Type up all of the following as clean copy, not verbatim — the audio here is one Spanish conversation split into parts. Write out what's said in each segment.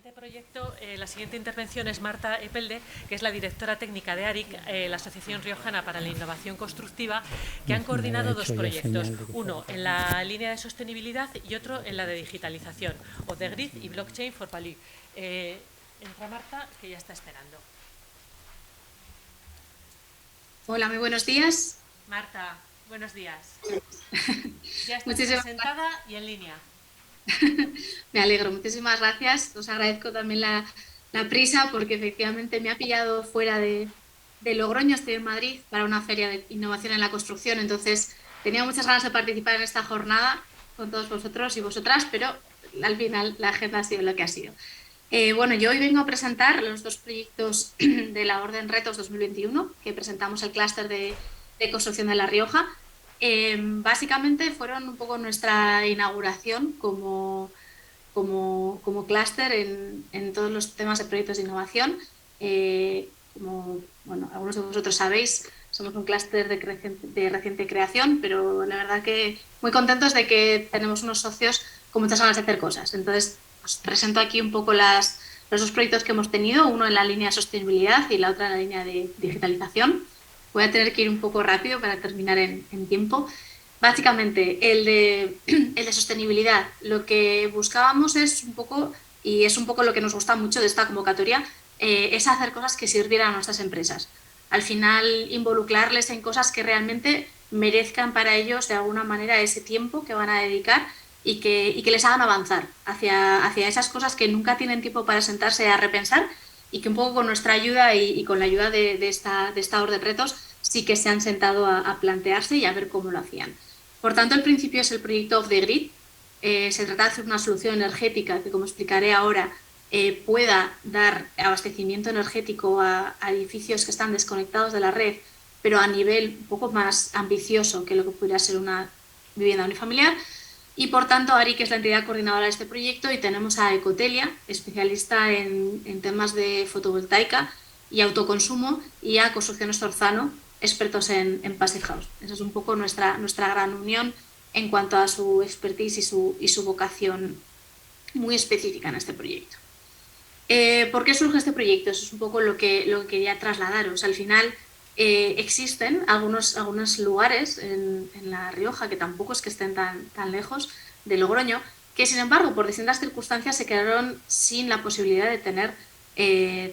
siguiente proyecto, la siguiente intervención es Marta Epelde, que es la directora técnica de ARIC, la Asociación Riojana para la Innovación Constructiva, que han coordinado dos proyectos, uno en la línea de sostenibilidad y otro en la de digitalización, o de Grid y Blockchain for Value. Entra Marta, que ya está esperando. Hola, muy buenos días. Marta, buenos días. Ya estás Muchísimas presentada y en línea. Me alegro, muchísimas gracias. Os agradezco también la prisa porque efectivamente me ha pillado fuera de Logroño. Estoy en Madrid para una feria de innovación en la construcción, entonces tenía muchas ganas de participar en esta jornada con todos vosotros y vosotras, pero al final la agenda ha sido lo que ha sido. Bueno, yo hoy vengo a presentar los dos proyectos de la Orden Retos 2021 que presentamos el clúster de construcción de La Rioja. Básicamente fueron un poco nuestra inauguración como clúster en todos los temas de proyectos de innovación. Como bueno, algunos de vosotros sabéis, somos un clúster de reciente creación, pero la verdad que muy contentos de que tenemos unos socios con muchas ganas de hacer cosas. Entonces, os presento aquí un poco los dos proyectos que hemos tenido, uno en la línea de sostenibilidad y la otra en la línea de digitalización. Voy a tener que ir un poco rápido para terminar en tiempo. Básicamente, el de sostenibilidad, lo que buscábamos es un poco, y es un poco lo que nos gusta mucho de esta convocatoria, es hacer cosas que sirvieran a nuestras empresas. Al final, involucrarles en cosas que realmente merezcan para ellos de alguna manera ese tiempo que van a dedicar y que les hagan avanzar hacia esas cosas que nunca tienen tiempo para sentarse a repensar y que un poco con nuestra ayuda y con la ayuda de esta orden de retos sí que se han sentado a plantearse y a ver cómo lo hacían. Por tanto, el principio es el proyecto Off the Grid. Se trata de hacer una solución energética que, como explicaré ahora, pueda dar abastecimiento energético a edificios que están desconectados de la red, pero a nivel un poco más ambicioso que lo que pudiera ser una vivienda unifamiliar. Y por tanto, ARIC es la entidad coordinadora de este proyecto y tenemos a Ecotelia, especialista en temas de fotovoltaica y autoconsumo, y a Construcciones Zorzano, expertos en Passive House. Esa es un poco nuestra gran unión en cuanto a su expertise y su vocación muy específica en este proyecto. ¿Por qué surge este proyecto? Eso es un poco lo que quería trasladaros. Al final, existen algunos lugares en La Rioja, que tampoco es que estén tan lejos de Logroño, que sin embargo, por distintas circunstancias, se quedaron sin la posibilidad de tener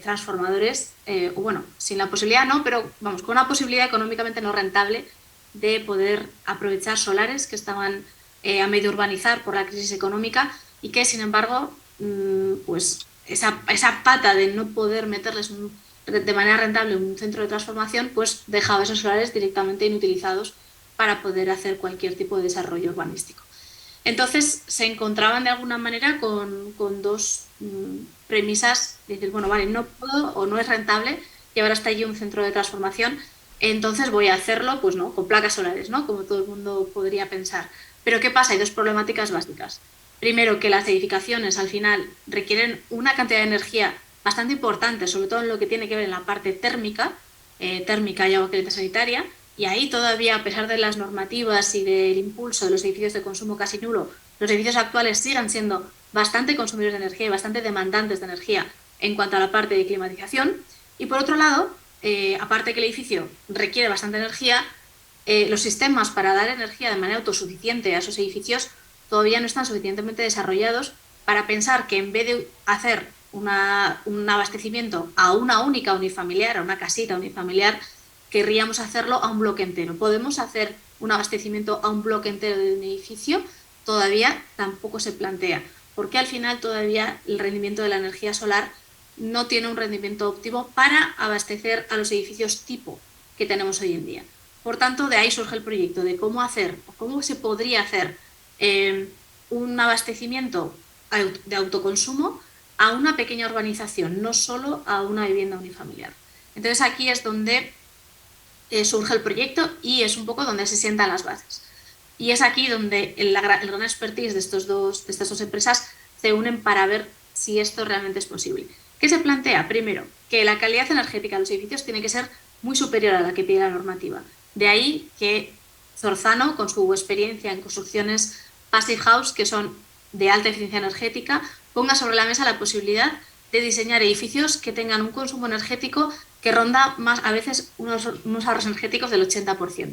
transformadores, o bueno, sin la posibilidad no, pero vamos, con una posibilidad económicamente no rentable de poder aprovechar solares que estaban a medio urbanizar por la crisis económica y que, sin embargo, pues esa pata de no poder meterles de manera rentable un centro de transformación, pues dejaba esos solares directamente inutilizados para poder hacer cualquier tipo de desarrollo urbanístico. Entonces se encontraban de alguna manera con dos premisas, de decir, bueno, vale, no puedo o no es rentable llevar hasta allí un centro de transformación, entonces voy a hacerlo, pues no, con placas solares, ¿no? Como todo el mundo podría pensar. Pero ¿qué pasa? Hay dos problemáticas básicas. Primero, que las edificaciones al final requieren una cantidad de energía bastante importante, sobre todo en lo que tiene que ver en la parte térmica y agua caliente sanitaria, y ahí todavía, a pesar de las normativas y del impulso de los edificios de consumo casi nulo, los edificios actuales siguen siendo bastante consumidores de energía y bastante demandantes de energía en cuanto a la parte de climatización. Y por otro lado, aparte que el edificio requiere bastante energía, los sistemas para dar energía de manera autosuficiente a esos edificios todavía no están suficientemente desarrollados para pensar que en vez de hacer un abastecimiento a una única unifamiliar, a una casita unifamiliar, querríamos hacerlo a un bloque entero. ¿Podemos hacer un abastecimiento a un bloque entero de un edificio? Todavía tampoco se plantea, porque al final todavía el rendimiento de la energía solar no tiene un rendimiento óptimo para abastecer a los edificios tipo que tenemos hoy en día. Por tanto, de ahí surge el proyecto de cómo hacer, o cómo se podría hacer un abastecimiento de autoconsumo a una pequeña urbanización, no solo a una vivienda unifamiliar. Entonces aquí es donde surge el proyecto y es un poco donde se sientan las bases. Y es aquí donde el gran expertise de estas dos empresas se unen para ver si esto realmente es posible. ¿Qué se plantea? Primero, que la calidad energética de los edificios tiene que ser muy superior a la que pide la normativa. De ahí que Zorzano, con su experiencia en construcciones Passive House, que son de alta eficiencia energética, ponga sobre la mesa la posibilidad de diseñar edificios que tengan un consumo energético que ronda más a veces unos ahorros energéticos del 80%.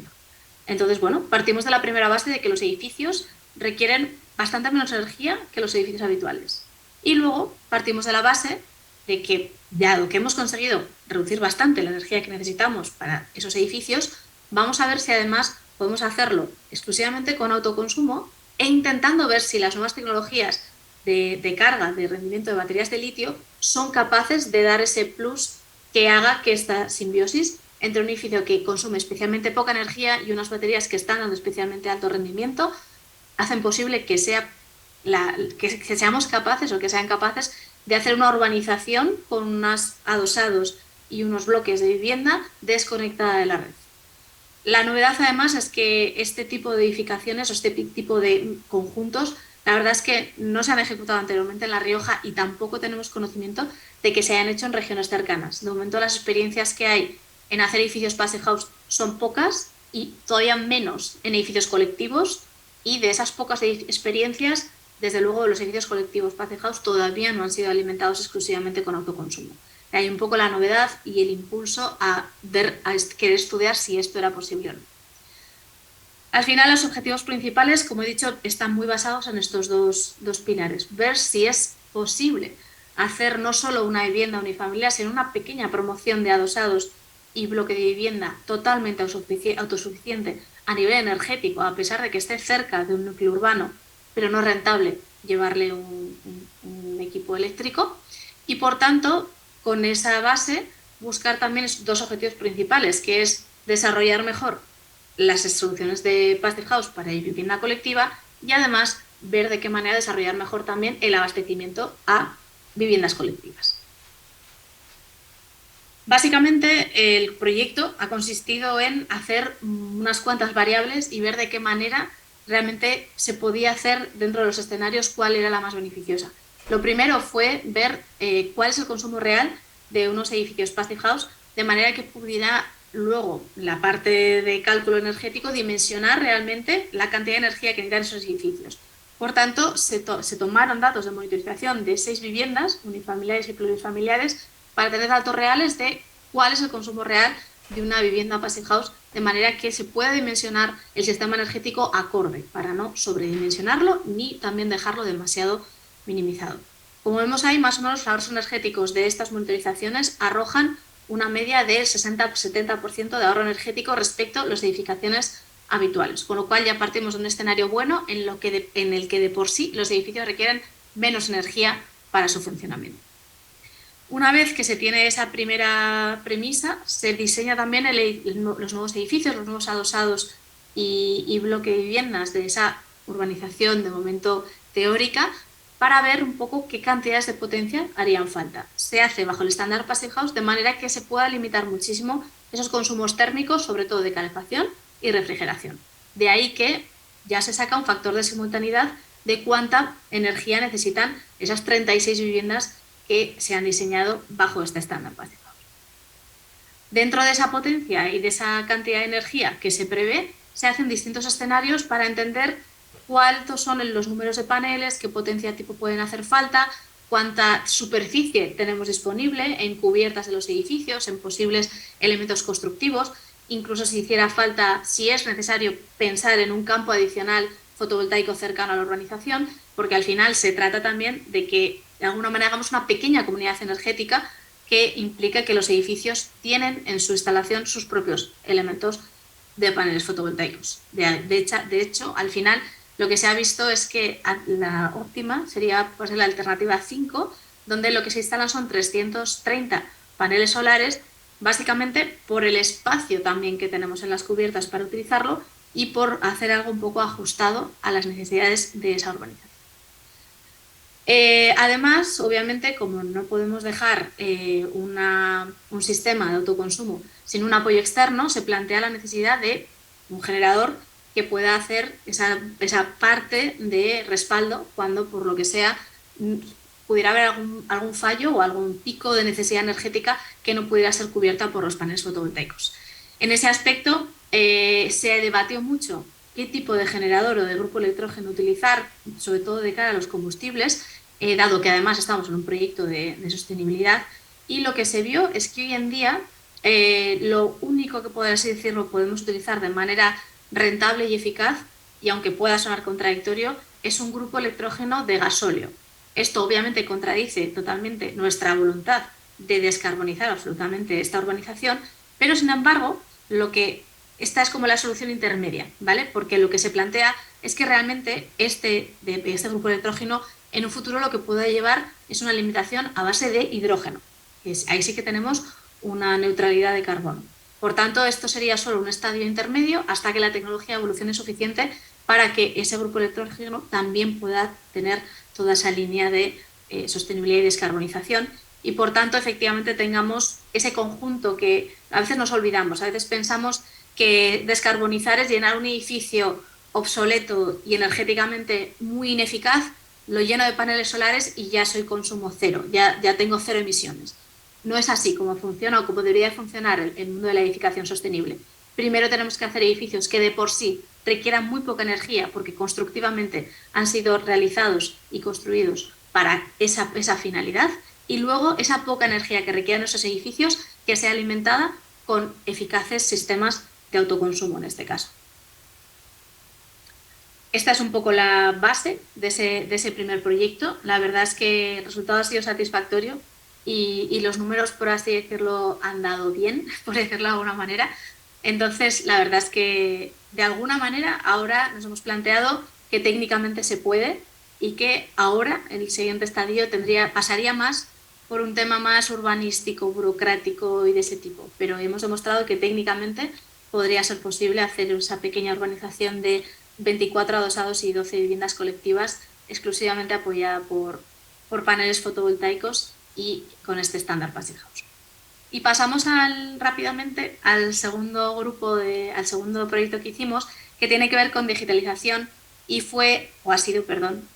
Entonces, bueno, partimos de la primera base de que los edificios requieren bastante menos energía que los edificios habituales. Y luego partimos de la base de que, dado que hemos conseguido reducir bastante la energía que necesitamos para esos edificios, vamos a ver si además podemos hacerlo exclusivamente con autoconsumo e intentando ver si las nuevas tecnologías de carga, de rendimiento de baterías de litio, son capaces de dar ese plus que haga que esta simbiosis entre un edificio que consume especialmente poca energía y unas baterías que están dando especialmente alto rendimiento, hacen posible que seamos capaces o que sean capaces de hacer una urbanización con unos adosados y unos bloques de vivienda desconectada de la red. La novedad además es que este tipo de edificaciones o este tipo de conjuntos, la verdad es que no se han ejecutado anteriormente en La Rioja y tampoco tenemos conocimiento de que se hayan hecho en regiones cercanas. De momento las experiencias que hay en hacer edificios passive house son pocas y todavía menos en edificios colectivos, y de esas pocas experiencias, desde luego los edificios colectivos passive house todavía no han sido alimentados exclusivamente con autoconsumo. Hay un poco la novedad y el impulso a querer estudiar si esto era posible o no. Al final, los objetivos principales, como he dicho, están muy basados en estos dos pilares. Ver si es posible hacer no solo una vivienda unifamiliar, sino una pequeña promoción de adosados y bloque de vivienda totalmente autosuficiente a nivel energético, a pesar de que esté cerca de un núcleo urbano, pero no es rentable llevarle un equipo eléctrico. Y por tanto, con esa base, buscar también dos objetivos principales, que es desarrollar mejor las soluciones de passive house para vivienda colectiva y además ver de qué manera desarrollar mejor también el abastecimiento a viviendas colectivas. Básicamente, el proyecto ha consistido en hacer unas cuantas variables y ver de qué manera realmente se podía hacer dentro de los escenarios cuál era la más beneficiosa. Lo primero fue ver cuál es el consumo real de unos edificios passive house, de manera que pudiera luego la parte de cálculo energético dimensionar realmente la cantidad de energía que necesitan esos edificios. Por tanto, se tomaron datos de monitorización de 6 viviendas, unifamiliares y plurifamiliares, para tener datos reales de cuál es el consumo real de una vivienda passive house, de manera que se pueda dimensionar el sistema energético acorde, para no sobredimensionarlo ni también dejarlo demasiado minimizado. Como vemos ahí, más o menos los ahorros energéticos de estas monitorizaciones arrojan una media del 60-70% de ahorro energético respecto a las edificaciones habituales, con lo cual ya partimos de un escenario bueno en el que de por sí los edificios requieren menos energía para su funcionamiento. Una vez que se tiene esa primera premisa, se diseña también los nuevos edificios, los nuevos adosados y bloque de viviendas de esa urbanización de momento teórica, para ver un poco qué cantidades de potencia harían falta. Se hace bajo el estándar Passive House de manera que se pueda limitar muchísimo esos consumos térmicos, sobre todo de calefacción y refrigeración. De ahí que ya se saca un factor de simultaneidad de cuánta energía necesitan esas 36 viviendas que se han diseñado bajo este estándar Passive House. Dentro de esa potencia y de esa cantidad de energía que se prevé, se hacen distintos escenarios para entender cuántos son los números de paneles, qué potencia tipo pueden hacer falta, cuánta superficie tenemos disponible en cubiertas de los edificios, en posibles elementos constructivos, incluso si hiciera falta, si es necesario, pensar en un campo adicional fotovoltaico cercano a la urbanización, porque al final se trata también de que de alguna manera hagamos una pequeña comunidad energética que implica que los edificios tienen en su instalación sus propios elementos de paneles fotovoltaicos. De hecho, al final lo que se ha visto es que la óptima sería pues, la alternativa 5, donde lo que se instalan son 330 paneles solares, básicamente por el espacio también que tenemos en las cubiertas para utilizarlo y por hacer algo un poco ajustado a las necesidades de esa urbanización. Además, obviamente, como no podemos dejar un sistema de autoconsumo sin un apoyo externo, se plantea la necesidad de un generador que pueda hacer esa parte de respaldo cuando, por lo que sea, pudiera haber algún fallo o algún pico de necesidad energética que no pudiera ser cubierta por los paneles fotovoltaicos. En ese aspecto se debatió mucho qué tipo de generador o de grupo electrógeno utilizar, sobre todo de cara a los combustibles, dado que además estamos en un proyecto de sostenibilidad. Y lo que se vio es que hoy en día lo único que, por así decirlo, podemos utilizar de manera rentable y eficaz, y aunque pueda sonar contradictorio, es un grupo electrógeno de gasóleo. Esto obviamente contradice totalmente nuestra voluntad de descarbonizar absolutamente esta urbanización, pero sin embargo, esta es como la solución intermedia, ¿vale? Porque lo que se plantea es que realmente este grupo electrógeno en un futuro lo que puede llevar es una alimentación a base de hidrógeno. Ahí sí que tenemos una neutralidad de carbono. Por tanto, esto sería solo un estadio intermedio hasta que la tecnología evolucione suficiente para que ese grupo electrógeno también pueda tener toda esa línea de sostenibilidad y descarbonización, y por tanto efectivamente tengamos ese conjunto que a veces nos olvidamos, a veces pensamos que descarbonizar es llenar un edificio obsoleto y energéticamente muy ineficaz, lo lleno de paneles solares y ya soy consumo cero, ya tengo cero emisiones. No es así como funciona o como debería funcionar el mundo de la edificación sostenible. Primero tenemos que hacer edificios que de por sí requieran muy poca energía porque constructivamente han sido realizados y construidos para esa finalidad, y luego esa poca energía que requieren esos edificios que sea alimentada con eficaces sistemas de autoconsumo en este caso. Esta es un poco la base de ese primer proyecto. La verdad es que el resultado ha sido satisfactorio y los números, por así decirlo, han dado bien, por decirlo de alguna manera. Entonces, la verdad es que de alguna manera ahora nos hemos planteado que técnicamente se puede y que ahora el siguiente estadio pasaría más por un tema más urbanístico, burocrático y de ese tipo. Pero hemos demostrado que técnicamente podría ser posible hacer esa pequeña urbanización de 24 adosados y 12 viviendas colectivas exclusivamente apoyada por paneles fotovoltaicos y con este estándar Passive House. Y pasamos rápidamente al segundo proyecto que hicimos, que tiene que ver con digitalización, y ha sido,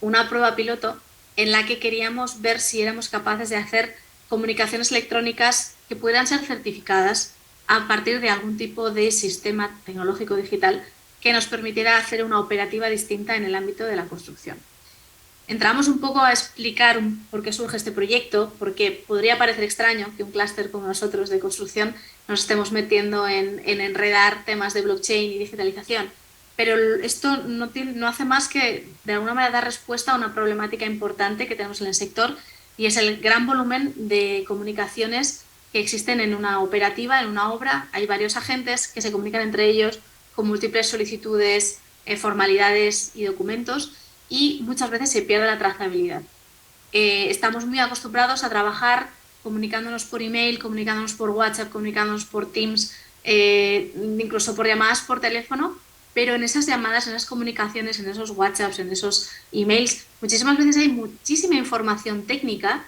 una prueba piloto en la que queríamos ver si éramos capaces de hacer comunicaciones electrónicas que puedan ser certificadas a partir de algún tipo de sistema tecnológico digital que nos permitiera hacer una operativa distinta en el ámbito de la construcción. Entramos un poco a explicar por qué surge este proyecto, porque podría parecer extraño que un clúster como nosotros de construcción nos estemos metiendo en enredar temas de blockchain y digitalización, pero esto no hace más que de alguna manera dar respuesta a una problemática importante que tenemos en el sector, y es el gran volumen de comunicaciones que existen en una operativa, en una obra. Hay varios agentes que se comunican entre ellos con múltiples solicitudes, formalidades y documentos, y muchas veces se pierde la trazabilidad. Estamos muy acostumbrados a trabajar comunicándonos por email, comunicándonos por WhatsApp, comunicándonos por Teams, incluso por llamadas por teléfono, pero en esas llamadas, en esas comunicaciones, en esos WhatsApps, en esos emails, muchísimas veces hay muchísima información técnica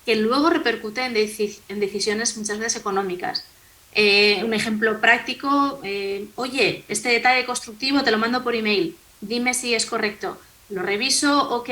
que luego repercute en decisiones muchas veces económicas. Un ejemplo práctico, oye, este detalle constructivo te lo mando por email, dime si es correcto. Lo reviso, ok,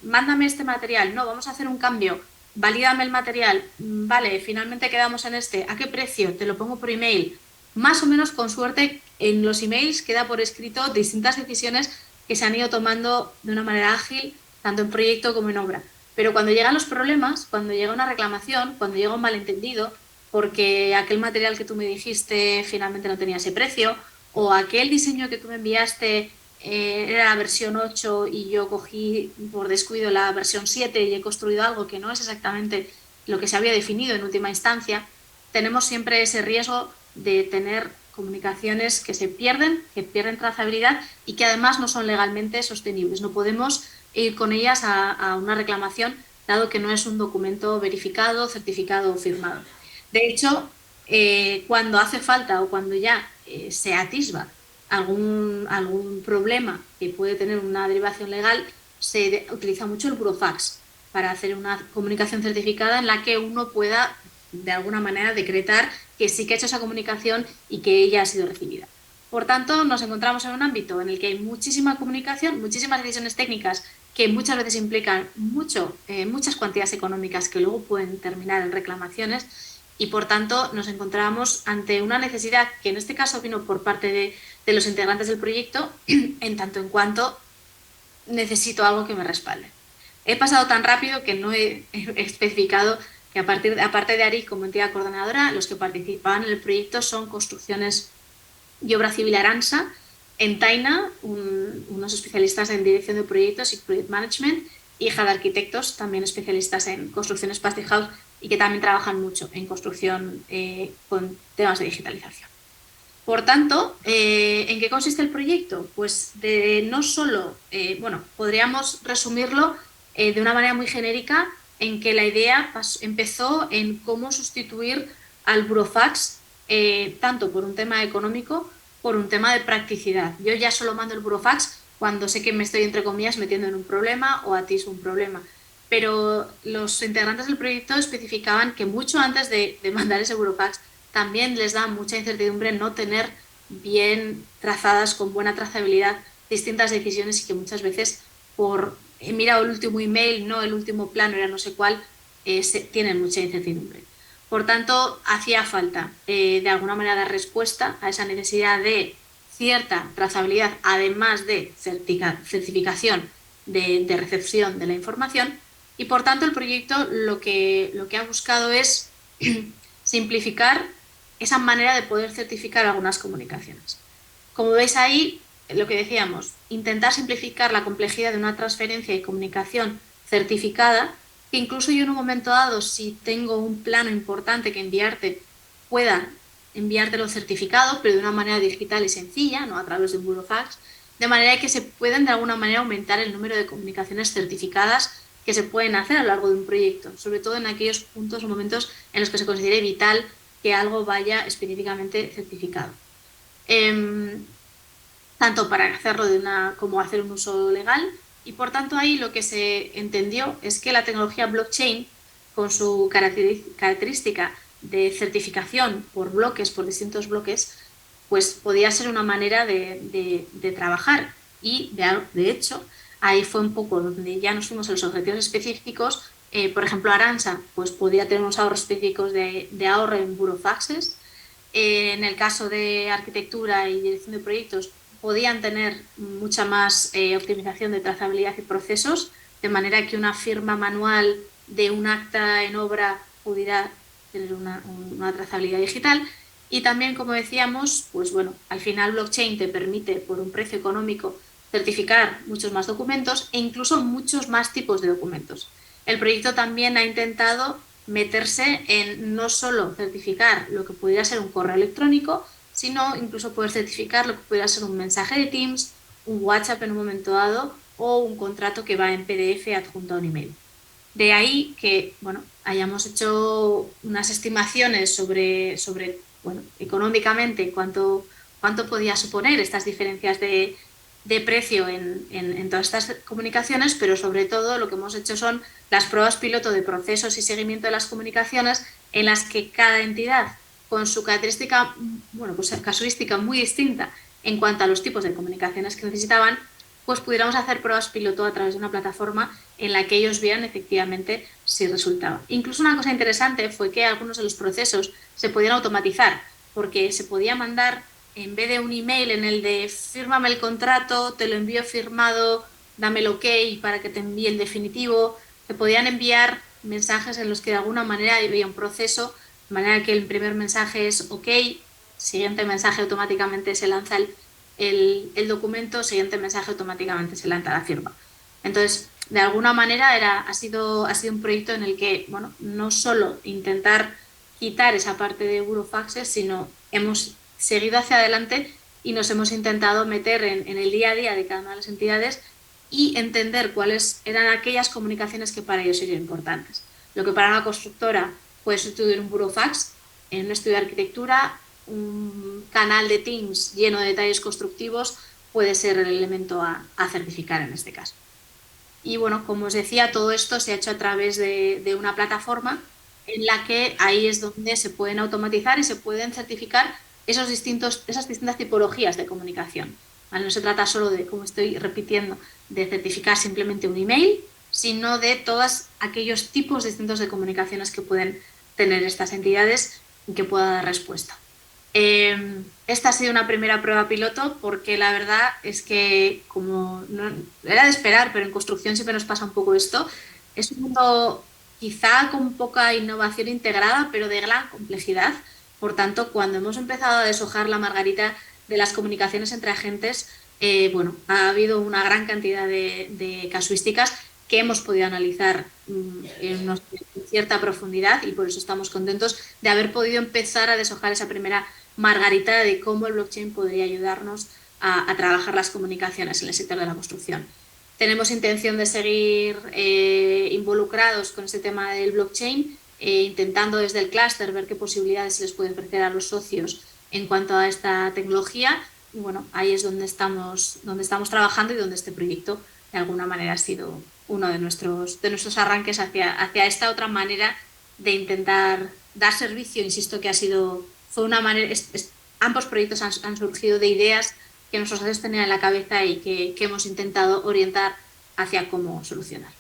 mándame este material, no, vamos a hacer un cambio, valídame el material, vale, finalmente quedamos en este, ¿a qué precio? Te lo pongo por email. Más o menos, con suerte, en los emails queda por escrito distintas decisiones que se han ido tomando de una manera ágil, tanto en proyecto como en obra. Pero cuando llegan los problemas, cuando llega una reclamación, cuando llega un malentendido, porque aquel material que tú me dijiste finalmente no tenía ese precio, o aquel diseño que tú me enviaste era la versión 8 y yo cogí por descuido la versión 7 y he construido algo que no es exactamente lo que se había definido en última instancia, tenemos siempre ese riesgo de tener comunicaciones que pierden trazabilidad y que además no son legalmente sostenibles. No podemos ir con ellas a una reclamación, dado que no es un documento verificado, certificado o firmado. De hecho, cuando hace falta o cuando ya se atisba algún problema que puede tener una derivación legal, se utiliza mucho el burofax para hacer una comunicación certificada en la que uno pueda de alguna manera decretar que sí que ha hecho esa comunicación y que ella ha sido recibida. Por tanto, nos encontramos en un ámbito en el que hay muchísima comunicación, muchísimas decisiones técnicas que muchas veces implican muchas cuantías económicas que luego pueden terminar en reclamaciones, y por tanto nos encontrábamos ante una necesidad que en este caso vino por parte de los integrantes del proyecto, en tanto en cuanto necesito algo que me respalde. He pasado tan rápido que no he especificado que aparte de ARIC como entidad coordinadora, los que participaban en el proyecto son Construcciones y Obra Civil Aransa, en Taina, unos especialistas en dirección de proyectos y project management, y Jada Arquitectos, también especialistas en construcciones Passive House y que también trabajan mucho en construcción con temas de digitalización. Por tanto, ¿en qué consiste el proyecto? Pues no solo, podríamos resumirlo de una manera muy genérica en que la idea empezó en cómo sustituir al burofax, tanto por un tema económico, por un tema de practicidad. Yo ya solo mando el burofax cuando sé que me estoy, entre comillas, metiendo en un problema o atisbo un problema. Pero los integrantes del proyecto especificaban que mucho antes de mandar ese burofax también les da mucha incertidumbre no tener bien trazadas, con buena trazabilidad, distintas decisiones y que muchas veces por he mirado el último email, no el último plano, era no sé cuál, tienen mucha incertidumbre. Por tanto, hacía falta de alguna manera dar respuesta a esa necesidad de cierta trazabilidad, además de certificación de recepción de la información, y por tanto el proyecto lo que ha buscado es simplificar esa manera de poder certificar algunas comunicaciones. Como veis ahí, lo que decíamos, intentar simplificar la complejidad de una transferencia y comunicación certificada, que incluso yo en un momento dado, si tengo un plano importante que enviarte, pueda enviártelo certificado, pero de una manera digital y sencilla, no a través de un burofax, de manera que se pueden de alguna manera aumentar el número de comunicaciones certificadas que se pueden hacer a lo largo de un proyecto, sobre todo en aquellos puntos o momentos en los que se considere vital que algo vaya específicamente certificado. Tanto para hacerlo como hacer un uso legal, y por tanto ahí lo que se entendió es que la tecnología blockchain, con su característica de certificación por bloques, por distintos bloques, pues podía ser una manera de trabajar, y de hecho ahí fue un poco donde ya nos fuimos a los objetivos específicos. Por ejemplo, Aransa pues podía tener unos ahorros específicos de ahorro en burofaxes. En el caso de arquitectura y dirección de proyectos podían tener mucha más optimización de trazabilidad y procesos, de manera que una firma manual de un acta en obra pudiera tener una trazabilidad digital. Y también, como decíamos, pues bueno, al final blockchain te permite por un precio económico certificar muchos más documentos e incluso muchos más tipos de documentos. El proyecto también ha intentado meterse en no solo certificar lo que pudiera ser un correo electrónico, sino incluso poder certificar lo que pudiera ser un mensaje de Teams, un WhatsApp en un momento dado o un contrato que va en PDF adjunto a un email. De ahí que bueno, hayamos hecho unas estimaciones sobre bueno, económicamente cuánto podía suponer estas diferencias de precio en todas estas comunicaciones, pero sobre todo lo que hemos hecho son las pruebas piloto de procesos y seguimiento de las comunicaciones en las que cada entidad, con su característica, bueno, pues casuística muy distinta en cuanto a los tipos de comunicaciones que necesitaban, pues pudiéramos hacer pruebas piloto a través de una plataforma en la que ellos vieran efectivamente si resultaba. Incluso una cosa interesante fue que algunos de los procesos se podían automatizar, porque se podía mandar, en vez de un email en el de fírmame el contrato, te lo envío firmado, dame el ok para que te envíe el definitivo, se podían enviar mensajes en los que de alguna manera había un proceso, de manera que el primer mensaje es ok, siguiente mensaje automáticamente se lanza el documento, siguiente mensaje automáticamente se lanza la firma. Entonces, de alguna manera ha sido un proyecto en el que, bueno, no solo intentar quitar esa parte de burofaxes, sino hemos seguido hacia adelante y nos hemos intentado meter en el día a día de cada una de las entidades y entender cuáles eran aquellas comunicaciones que para ellos serían importantes. Lo que para una constructora puede sustituir un burofax, en un estudio de arquitectura, un canal de Teams lleno de detalles constructivos puede ser el elemento a certificar en este caso. Y bueno, como os decía, todo esto se ha hecho a través de una plataforma en la que ahí es donde se pueden automatizar y se pueden certificar esas distintas tipologías de comunicación. ¿Vale? No se trata solo de, como estoy repitiendo, de certificar simplemente un email, sino de todos aquellos tipos distintos de comunicaciones que pueden tener estas entidades y que pueda dar respuesta. Esta ha sido una primera prueba piloto porque la verdad es que, como no, era de esperar, pero en construcción siempre nos pasa un poco esto, es un mundo quizá con poca innovación integrada, pero de gran complejidad. Por tanto, cuando hemos empezado a deshojar la margarita de las comunicaciones entre agentes, bueno, ha habido una gran cantidad de casuísticas que hemos podido analizar en cierta profundidad y por eso estamos contentos de haber podido empezar a deshojar esa primera margarita de cómo el blockchain podría ayudarnos a trabajar las comunicaciones en el sector de la construcción. Tenemos intención de seguir involucrados con este tema del blockchain, intentando desde el clúster ver qué posibilidades se les puede ofrecer a los socios en cuanto a esta tecnología. Y bueno, ahí es donde estamos trabajando y donde este proyecto de alguna manera ha sido uno de nuestros arranques hacia esta otra manera de intentar dar servicio. Insisto que fue una manera, ambos proyectos han surgido de ideas que nuestros socios tenían en la cabeza y que hemos intentado orientar hacia cómo solucionar.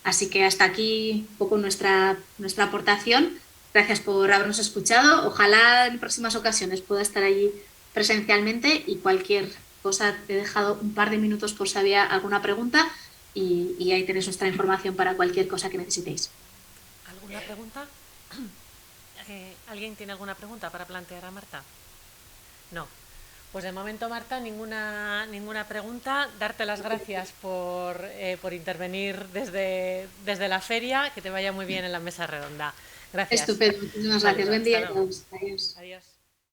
Así que hasta aquí un poco nuestra aportación. Gracias por habernos escuchado. Ojalá en próximas ocasiones pueda estar allí presencialmente y cualquier cosa, te he dejado un par de minutos por si había alguna pregunta y ahí tenéis nuestra información para cualquier cosa que necesitéis. ¿Alguna pregunta? ¿Alguien tiene alguna pregunta para plantear a Marta? No. Pues de momento, Marta, ninguna pregunta. Darte las gracias por intervenir desde la feria. Que te vaya muy bien en la mesa redonda. Gracias. Estupendo. Muchísimas gracias. Buen día a todos. Adiós. Adiós.